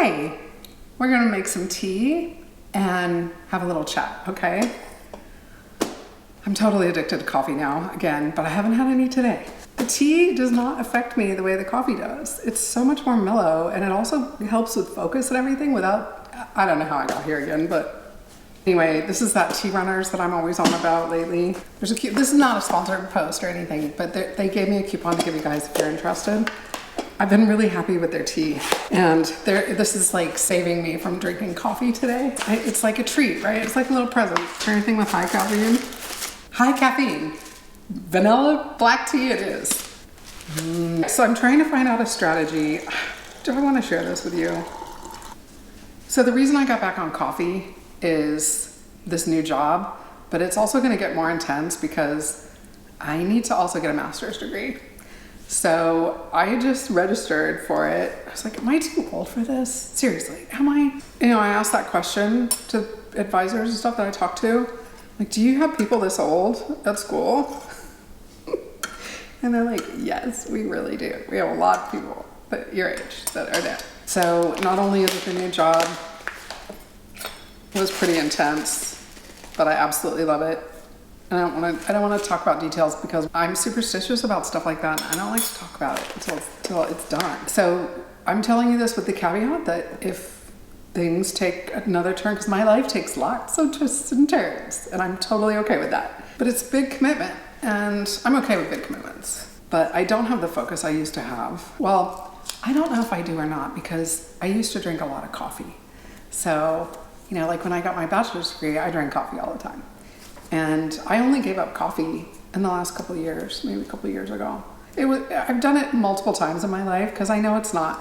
Hi, we're gonna make some tea and have a little chat, okay? I'm totally addicted to coffee now, again, but I haven't had any today. The tea does not affect me the way the coffee does. It's so much more mellow, and it also helps with focus and everything without, I don't know how I got here again, but anyway, this is that tea runners that I'm always on about lately. There's a this is not a sponsored post or anything, but they gave me a coupon to give you guys if you're interested. I've been really happy with their tea, and this is like saving me from drinking coffee today. It's like a treat, right? It's like a little present for anything with high caffeine. High caffeine, vanilla black tea it is. So I'm trying to find out a strategy. Do I want to share this with you? So the reason I got back on coffee is this new job, but it's also going to get more intense because I need to also get a master's degree. So I just registered for it. I was like, am I too old for this? Seriously, am I? You know, I asked that question to advisors and stuff that I talk to. Like, do you have people this old at school? And they're like, yes, we really do. We have a lot of people at your age that are there. So not only is it a new job, it was pretty intense, but I absolutely love it. And I don't want to talk about details because I'm superstitious about stuff like that. I don't like to talk about it until it's done. So I'm telling you this with the caveat that if things take another turn, because my life takes lots of twists and turns, and I'm totally okay with that. But it's a big commitment, and I'm okay with big commitments. But I don't have the focus I used to have. Well, I don't know if I do or not, because I used to drink a lot of coffee. So, you know, like when I got my bachelor's degree, I drank coffee all the time. And I only gave up coffee in the last couple of years, maybe a couple of years ago. I've done it multiple times in my life because I know it's not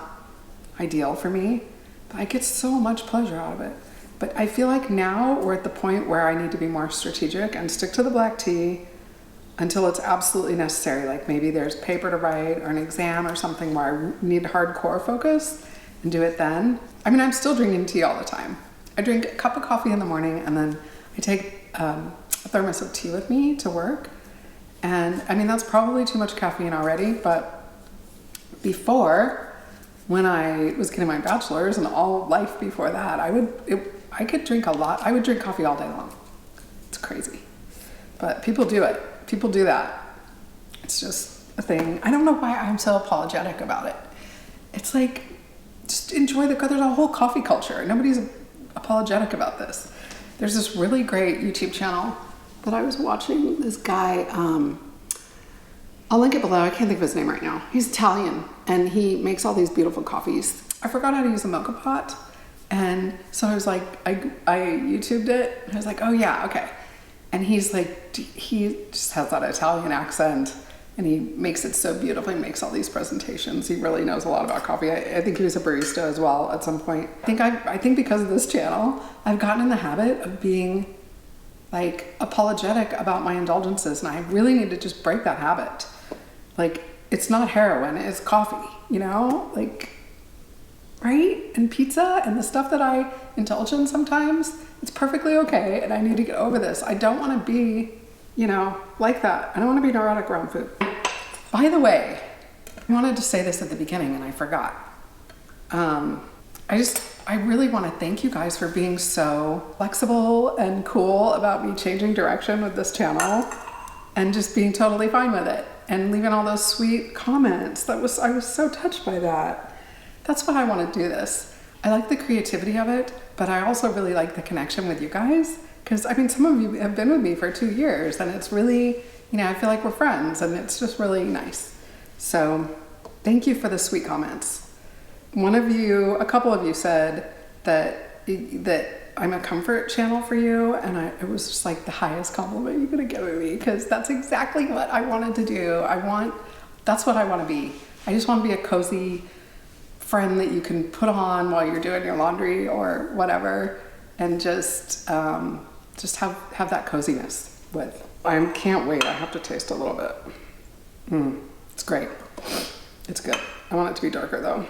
ideal for me, but I get so much pleasure out of it. But I feel like now we're at the point where I need to be more strategic and stick to the black tea until it's absolutely necessary. Like maybe there's paper to write or an exam or something where I need hardcore focus and do it then. I mean, I'm still drinking tea all the time. I drink a cup of coffee in the morning and then I take a thermos of tea with me to work. And I mean, that's probably too much caffeine already, but before, when I was getting my bachelor's and all life before that, I could drink a lot. I would drink coffee all day long. It's crazy. But people do it. People do that. It's just a thing. I don't know why I'm so apologetic about it. It's like, just enjoy there's a whole coffee culture. Nobody's apologetic about this. There's this really great YouTube channel that I was watching. This guy, I'll link it below. I can't think of his name right now. He's Italian and he makes all these beautiful coffees. I forgot how to use a mocha pot. And so I was like, I YouTubed it. And I was like, oh yeah, okay. And he's like, he just has that Italian accent and he makes it so beautifully, makes all these presentations. He really knows a lot about coffee. I think he was a barista as well at some point. I think because of this channel, I've gotten in the habit of being like apologetic about my indulgences, and I really need to just break that habit. Like, it's not heroin, it's coffee, you know? Like, right? And pizza and the stuff that I indulge in sometimes, it's perfectly okay, and I need to get over this. I don't want to be, you know, like that. I don't want to be neurotic around food. By the way, I wanted to say this at the beginning and I forgot. I really want to thank you guys for being so flexible and cool about me changing direction with this channel and just being totally fine with it and leaving all those sweet comments. I was so touched by that. That's why I want to do this. I like the creativity of it, but I also really like the connection with you guys. Because, I mean, some of you have been with me for 2 years and it's really, you know, I feel like we're friends and it's just really nice. So thank you for the sweet comments. A couple of you said that I'm a comfort channel for you, and it was just like the highest compliment you could have given me because that's exactly what I wanted to do. That's what I want to be. I just want to be a cozy friend that you can put on while you're doing your laundry or whatever and just have that coziness with. I can't wait. I have to taste a little bit. It's great. It's good. I want it to be darker though.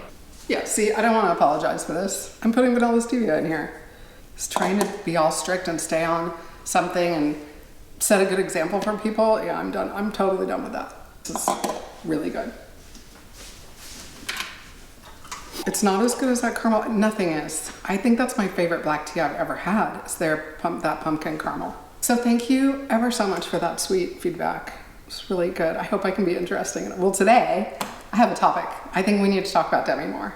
Yeah, see, I don't want to apologize for this. I'm putting vanilla stevia in here. Just trying to be all strict and stay on something and set a good example for people. Yeah, I'm done. I'm totally done with that. This is really good. It's not as good as that caramel. Nothing is. I think that's my favorite black tea I've ever had, is that pumpkin caramel. So thank you ever so much for that sweet feedback. It's really good. I hope I can be interesting. Well, today I have a topic. I think we need to talk about Demi Moore.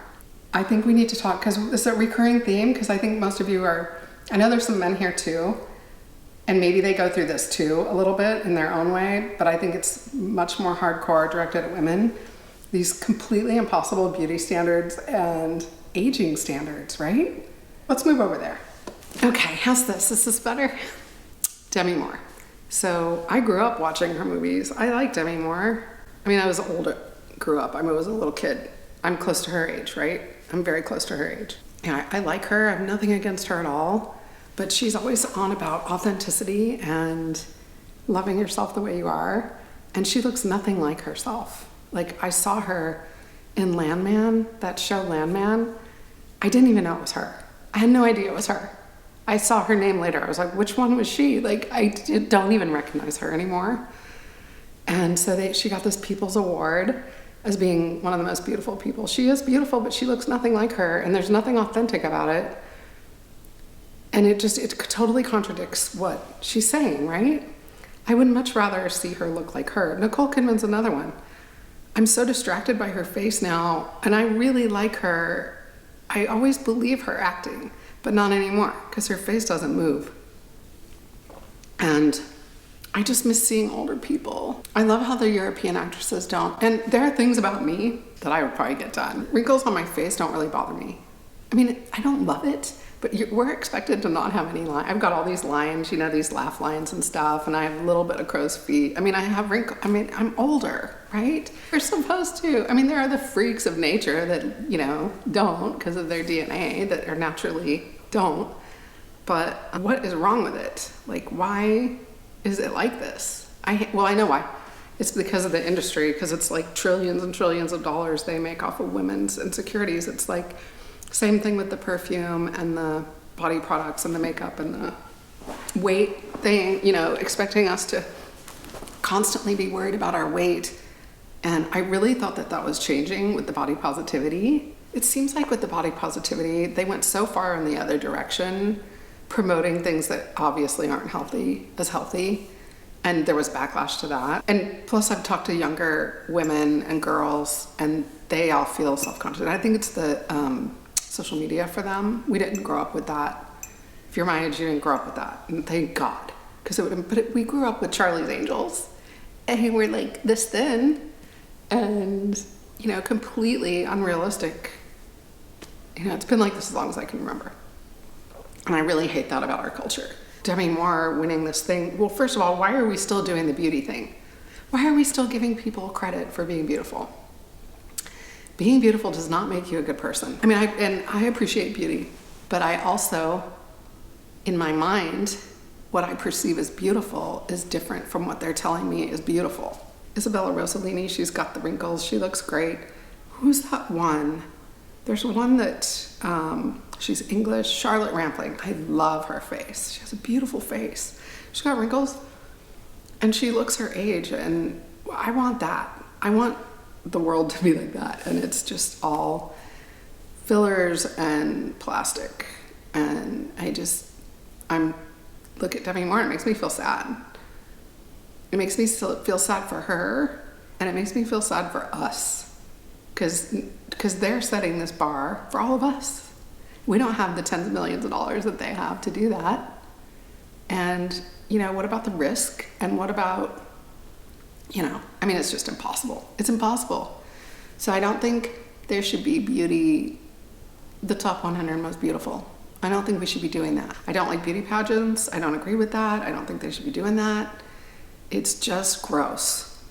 I think we need to talk, because it's a recurring theme, because I think most of you are, I know there's some men here too, and maybe they go through this too a little bit in their own way, but I think it's much more hardcore directed at women. These completely impossible beauty standards and aging standards, right? Let's move over there. Okay, how's this? Is this better? Demi Moore. So I grew up watching her movies. I like Demi Moore. I mean, I was older, grew up. I was a little kid. I'm close to her age, right? I'm very close to her age. Yeah, I like her. I have nothing against her at all. But she's always on about authenticity and loving yourself the way you are. And she looks nothing like herself. Like, I saw her in Landman, that show Landman. I didn't even know it was her. I had no idea it was her. I saw her name later. I was like, which one was she? Like, don't even recognize her anymore. And so she got this People's Award as being one of the most beautiful people. She is beautiful, but she looks nothing like her, and there's nothing authentic about it. And it totally contradicts what she's saying, right? I would much rather see her look like her. Nicole Kidman's another one. I'm so distracted by her face now, and I really like her. I always believe her acting, but not anymore, because her face doesn't move. And I just miss seeing older people. I love how the European actresses don't. And there are things about me that I would probably get done. Wrinkles on my face don't really bother me. I mean, I don't love it, but we're expected to not have any lines. I've got all these lines, you know, these laugh lines and stuff, and I have a little bit of crow's feet. I mean, I have wrinkles. I mean, I'm older, right? We're supposed to. I mean, there are the freaks of nature that, you know, don't because of their DNA, that are naturally don't. But what is wrong with it? Like, why is it like this? Well, I know why. It's because of the industry, because it's like trillions and trillions of dollars they make off of women's insecurities. It's like same thing with the perfume and the body products and the makeup and the weight thing, you know, expecting us to constantly be worried about our weight. And I really thought that was changing with the body positivity. It seems like with the body positivity, they went so far in the other direction, promoting things that obviously aren't healthy. And there was backlash to that. And plus I've talked to younger women and girls, and they all feel self-conscious. I think it's the social media for them. We didn't grow up with that. If you're my age, you didn't grow up with that. And thank God. We grew up with Charlie's Angels, and we're like this thin and, you know, completely unrealistic. You know, it's been like this as long as I can remember. And I really hate that about our culture. Demi Moore winning this thing. Well, first of all, why are we still doing the beauty thing? Why are we still giving people credit for being beautiful? Being beautiful does not make you a good person. I mean, I appreciate beauty, but I also, in my mind, what I perceive as beautiful is different from what they're telling me is beautiful. Isabella Rossellini, she's got the wrinkles. She looks great. Who's that one? There's one that, she's English, Charlotte Rampling. I love her face. She has a beautiful face. She's got wrinkles, and she looks her age, and I want that. I want the world to be like that, and it's just all fillers and plastic. And I'm look at Demi Moore, and it makes me feel sad. It makes me feel sad for her, and it makes me feel sad for us. Because they're setting this bar for all of us. We don't have the tens of millions of dollars that they have to do that. And, you know, what about the risk? And what about, you know, I mean, it's just impossible. It's impossible. So I don't think there should be beauty, the top 100 most beautiful. I don't think we should be doing that. I don't like beauty pageants. I don't agree with that. I don't think they should be doing that. It's just gross.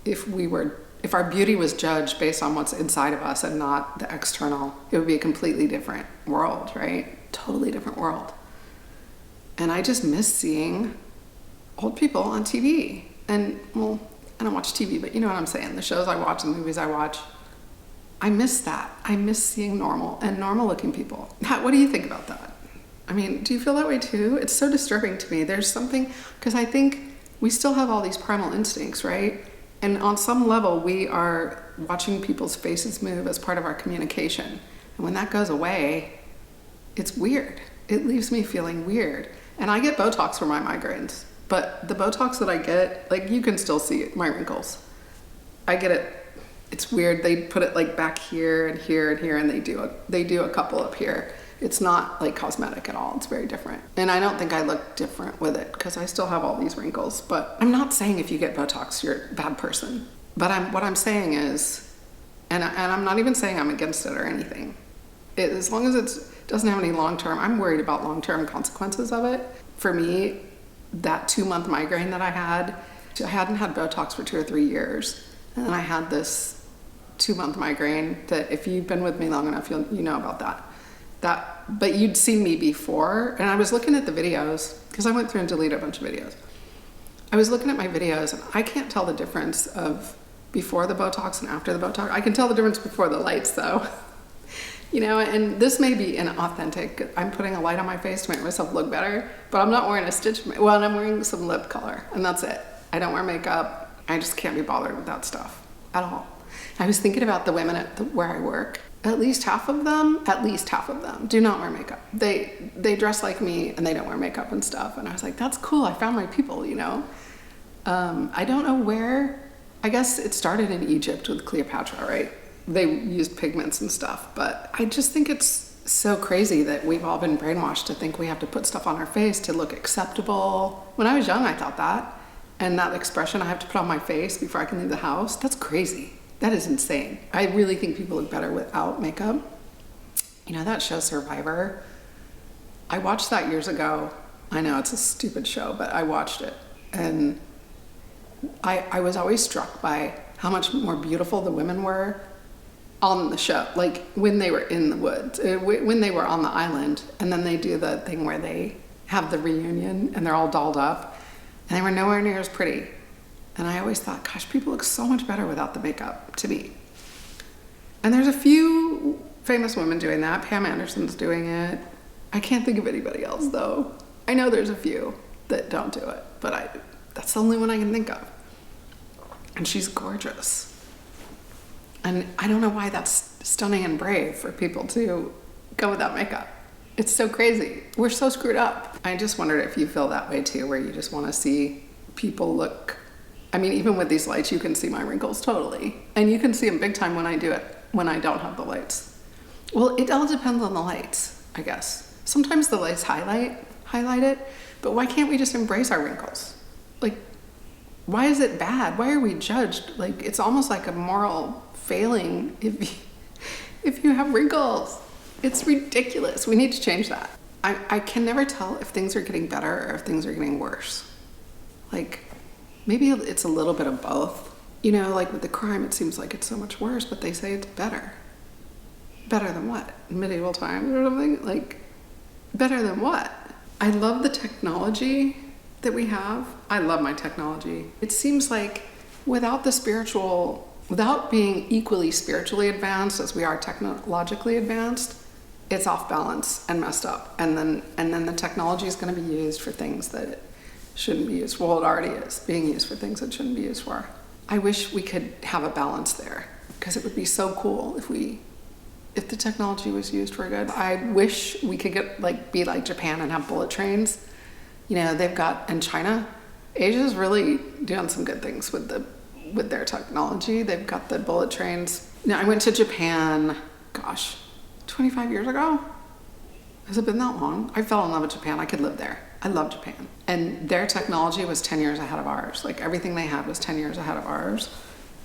If our beauty was judged based on what's inside of us and not the external, it would be a completely different world, right? Totally different world. And I just miss seeing old people on TV. And, well, I don't watch TV, but you know what I'm saying. The shows I watch, the movies I watch, I miss that. I miss seeing normal looking people. What do you think about that? I mean, do you feel that way too? It's so disturbing to me. There's something, because I think we still have all these primal instincts, right? And on some level, we are watching people's faces move as part of our communication. And when that goes away, it's weird. It leaves me feeling weird. And I get Botox for my migraines, but the Botox that I get, like, you can still see my wrinkles. I get it. It's weird. They put it like back here and here and here, and they do a couple up here. It's not like cosmetic at all. It's very different. And I don't think I look different with it because I still have all these wrinkles. But I'm not saying if you get Botox, you're a bad person. But what I'm saying is, and I'm not even saying I'm against it or anything. As long as it doesn't have any long-term, I'm worried about long-term consequences of it. For me, that 2-month migraine that I hadn't had Botox for 2 or 3 years. And then I had this 2-month migraine that if you've been with me long enough, you know about that. But you'd seen me before, and I was looking at the videos, because I went through and deleted a bunch of videos. I was looking at my videos, and I can't tell the difference of before the Botox and after the Botox. I can tell the difference before the lights, though. And this may be inauthentic. I'm putting a light on my face to make myself look better, but I'm not wearing a stitch. Well, and I'm wearing some lip color, and that's it. I don't wear makeup. I just can't be bothered with that stuff at all. I was thinking about the women where I work. At least half of them do not wear makeup. They dress like me and they don't wear makeup and stuff. And I was like, that's cool. I found my people, I don't know where. I guess it started in Egypt with Cleopatra, right? They used pigments and stuff. But I just think it's so crazy that we've all been brainwashed to think we have to put stuff on our face to look acceptable. When I was young, I thought that. And that expression I have to put on my face before I can leave the house, that's crazy. That is insane. I really think people look better without makeup. That show Survivor, I watched that years ago. I know it's a stupid show, but I watched it. And I was always struck by how much more beautiful the women were on the show. Like when they were in the woods, when they were on the island, and then they do the thing where they have the reunion and they're all dolled up, and they were nowhere near as pretty. And I always thought, gosh, people look so much better without the makeup, to me. And there's a few famous women doing that. Pam Anderson's doing it. I can't think of anybody else, though. I know there's a few that don't do it, but that's the only one I can think of. And she's gorgeous. And I don't know why that's stunning and brave for people to go without makeup. It's so crazy. We're so screwed up. I just wondered if you feel that way, too, where you just want to see people look. I mean, even with these lights, you can see my wrinkles totally. And you can see them big time when I do it, when I don't have the lights. Well, it all depends on the lights, I guess. Sometimes the lights highlight it, but why can't we just embrace our wrinkles? Like, why is it bad? Why are we judged? Like, it's almost like a moral failing if you have wrinkles. It's ridiculous. We need to change that. I can never tell if things are getting better or if things are getting worse. Like, maybe it's a little bit of both. Like with the crime, it seems like it's so much worse, but they say it's better. Better than what? Medieval times or something? Like, better than what? I love the technology that we have. I love my technology. It seems like without being equally spiritually advanced as we are technologically advanced, it's off balance and messed up. And then the technology is going to be used for things that it shouldn't be used. Well, it already is being used for things it shouldn't be used for. I wish we could have a balance there, because it would be so cool if the technology was used for good. I wish we could be like Japan and have bullet trains. They've got in China. Asia's really doing some good things with their technology. They've got the bullet trains. I went to Japan, 25 years ago? Has it been that long? I fell in love with Japan. I could live there. I love Japan. And their technology was 10 years ahead of ours. Like, everything they had was 10 years ahead of ours.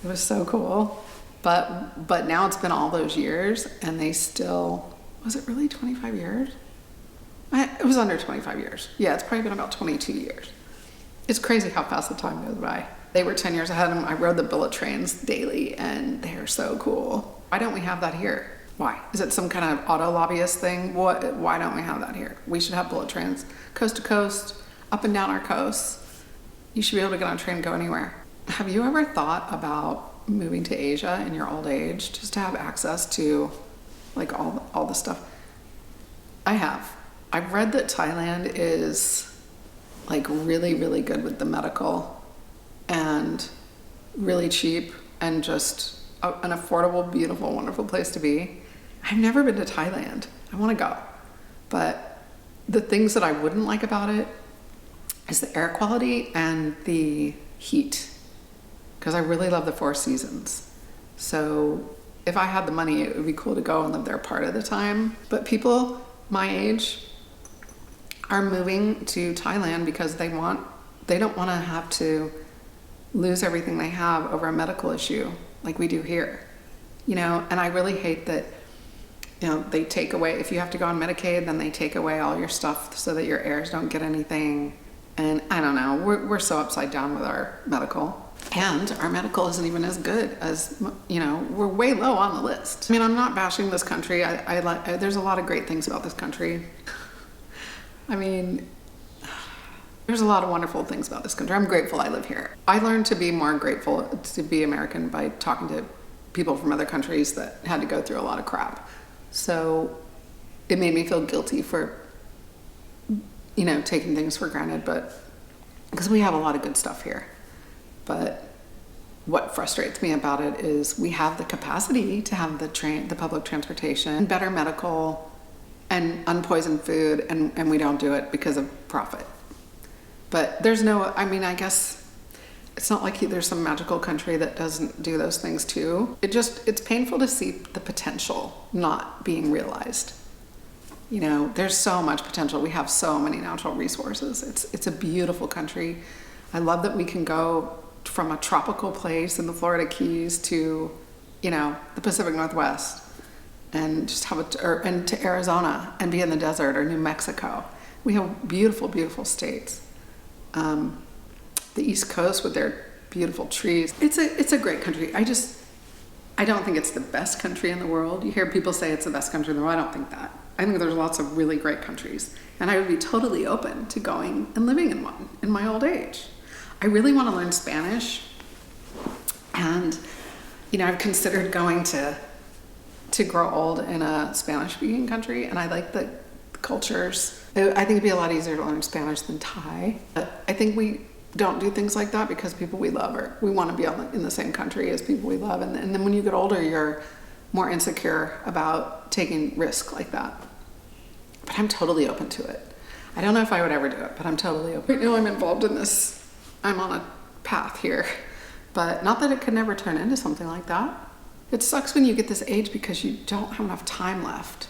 It was so cool. But now it's been all those years, and they still, was it really 25 years? It was under 25 years. Yeah, it's probably been about 22 years. It's crazy how fast the time goes by. They were 10 years ahead of them. I rode the bullet trains daily, and they're so cool. Why don't we have that here? Why? Is it some kind of auto lobbyist thing? Why don't we have that here? We should have bullet trains coast to coast, up and down our coasts. You should be able to get on a train and go anywhere. Have you ever thought about moving to Asia in your old age just to have access to all the stuff? I have. I've read that Thailand is really, really good with the medical and really cheap and just an affordable, beautiful, wonderful place to be. I've never been to Thailand. I want to go. But the things that I wouldn't like about it is the air quality and the heat, because I really love the four seasons. So if I had the money, it would be cool to go and live there part of the time. But people my age are moving to Thailand because they don't want to have to lose everything they have over a medical issue like we do here, and I really hate that, they take away, if you have to go on Medicaid, then they take away all your stuff so that your heirs don't get anything. And I don't know, we're so upside down with our medical. And our medical isn't even as good as, we're way low on the list. I mean, I'm not bashing this country. There's a lot of great things about this country. I mean, there's a lot of wonderful things about this country. I'm grateful I live here. I learned to be more grateful to be American by talking to people from other countries that had to go through a lot of crap. So it made me feel guilty for, taking things for granted, but because we have a lot of good stuff here. But what frustrates me about it is we have the capacity to have the public transportation, better medical, and unpoisoned food, and we don't do it because of profit. But I guess it's not like there's some magical country that doesn't do those things too. It's painful to see the potential not being realized. There's so much potential. We have so many natural resources. It's a beautiful country. I love that we can go from a tropical place in the Florida Keys to, the Pacific Northwest, and just and to Arizona and be in the desert, or New Mexico. We have beautiful, beautiful states. The East Coast with their beautiful trees. It's a great country. I don't think it's the best country in the world. You hear people say it's the best country in the world. I don't think that. I think there's lots of really great countries, and I would be totally open to going and living in one in my old age. I really want to learn Spanish, and I've considered going to grow old in a Spanish-speaking country, and I like the cultures. I think it'd be a lot easier to learn Spanish than Thai. But I think we don't do things like that because people we love we want to be in the same country as people we love, and then when you get older, you're more insecure about taking risk like that. But I'm totally open to it. I don't know if I would ever do it, but I'm totally open. Right now I'm involved in this. I'm on a path here, but not that it could never turn into something like that. It sucks when you get this age because you don't have enough time left.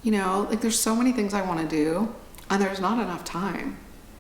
There's so many things I want to do, and there's not enough time.